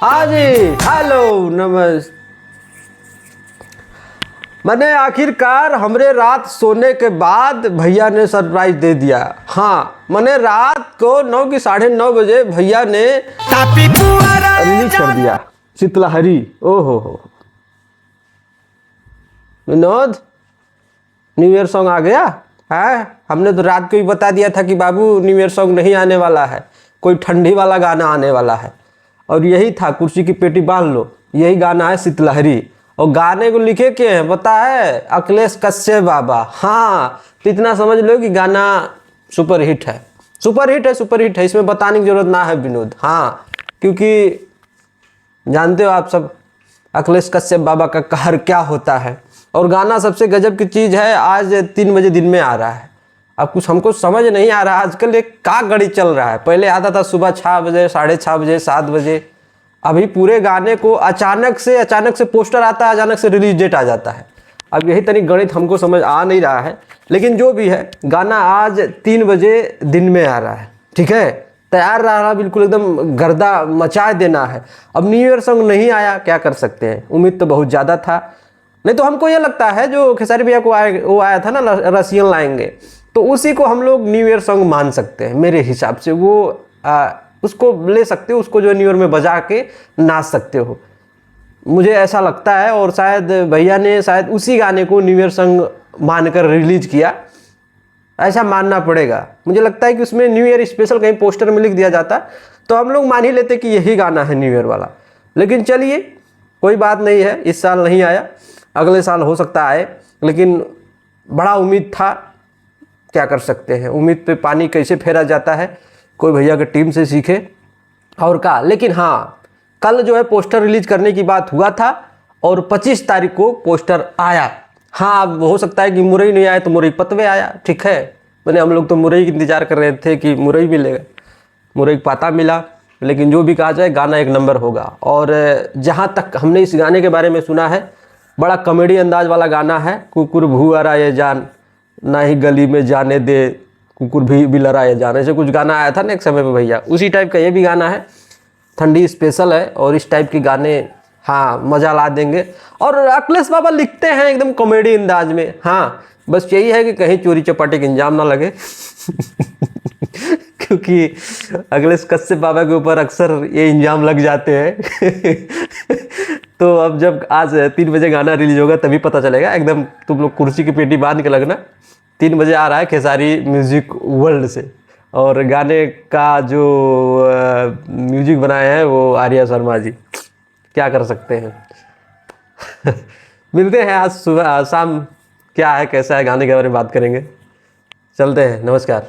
हाँ जी, हेलो नमस्ते। मैंने आखिरकार हमरे रात सोने के बाद भैया ने सरप्राइज दे दिया। हाँ, मैंने रात को 9 की 9:30 बजे भैया ने रिलीज कर दिया शीतलहरी। ओहो हो विनोद, न्यू ईयर सॉन्ग आ गया है। हमने तो रात को ही बता दिया था कि बाबू न्यू ईयर सॉन्ग नहीं आने वाला है, कोई ठंडी वाला गाना आने वाला है। और यही था, कुर्सी की पेटी बांध लो, यही गाना है शीतलहरी। और गाने को लिखे के हैं पता है, अखिलेश कश्यप बाबा। हाँ, तो इतना समझ लो कि गाना सुपर हिट है, सुपर हिट है, सुपर हिट है। इसमें बताने की जरूरत ना है विनोद। हाँ, क्योंकि जानते हो आप सब अखिलेश कश्यप बाबा का कहर क्या होता है। और गाना सबसे गजब की चीज़ है, आज 3 बजे दिन में आ रहा है। अब कुछ हमको समझ नहीं आ रहा आजकल एक का घड़ी चल रहा है। पहले आता था सुबह 6 बजे, 6:30 बजे, 7 बजे। अभी पूरे गाने को अचानक से पोस्टर आता है, अचानक से रिलीज डेट आ जाता है। अब यही तनिक गणित हमको समझ आ नहीं रहा है, लेकिन जो भी है, गाना आज 3 बजे दिन में आ रहा है। ठीक है, तैयार रहा, बिल्कुल एकदम गर्दा मचा देना है। अब न्यू ईयर सॉन्ग नहीं आया, क्या कर सकते हैं, उम्मीद तो बहुत ज़्यादा था। नहीं तो हमको ये लगता है जो खेसारी भैया को वो आया था ना, रसियन लाएंगे, तो उसी को हम लोग न्यू ईयर सॉन्ग मान सकते हैं। मेरे हिसाब से वो उसको ले सकते हो, उसको जो न्यू ईयर में बजा के नाच सकते हो, मुझे ऐसा लगता है। और शायद भैया ने शायद उसी गाने को न्यू ईयर सॉन्ग मानकर रिलीज किया, ऐसा मानना पड़ेगा। मुझे लगता है कि उसमें न्यू ईयर स्पेशल कहीं पोस्टर में लिख दिया जाता तो हम लोग मान ही लेते कि यही गाना है न्यू ईयर वाला। लेकिन चलिए, कोई बात नहीं है, इस साल नहीं आया, अगले साल हो सकता आए। लेकिन बड़ा उम्मीद था, क्या कर सकते हैं, उम्मीद पे पानी कैसे फेरा जाता है, कोई भैया की टीम से सीखे और का। लेकिन हाँ, कल जो है पोस्टर रिलीज करने की बात हुआ था और 25 तारीख को पोस्टर आया। हाँ, अब हो सकता है कि मुरई नहीं आया तो मुरई पतवे आया। ठीक है, मैंने हम लोग तो मुरई की इंतजार कर रहे थे कि मुरई मिलेगा, मुरई पाता मिला। लेकिन जो भी कहा जाए, गाना एक नंबर होगा। और जहाँ तक हमने इस गाने के बारे में सुना है, बड़ा कॉमेडी अंदाज वाला गाना है। कुकुर भूअरा ये जान, ना ही गली में जाने दे, कुकुर भी लड़ा ये जान, ऐसे कुछ गाना आया था ना एक समय पे भैया, उसी टाइप का ये भी गाना है। ठंडी स्पेशल है और इस टाइप के गाने हाँ मज़ा ला देंगे। और अखिलेश बाबा लिखते हैं एकदम कॉमेडी अंदाज में। हाँ, बस यही है कि कहीं चोरी चपाटी का इंजाम ना लगे क्योंकि अखिलेश कश्यप बाबा के ऊपर अक्सर ये इंजाम लग जाते हैं तो अब जब आज 3 बजे गाना रिलीज होगा तभी पता चलेगा। एकदम तुम लोग कुर्सी की पेटी बांध के लगना, 3 बजे आ रहा है खेसारी म्यूजिक वर्ल्ड से। और गाने का जो म्यूजिक बनाए हैं वो आर्या शर्मा जी, क्या कर सकते हैं मिलते हैं आज सुबह शाम, क्या है कैसा है गाने के बारे में बात करेंगे। चलते हैं, नमस्कार।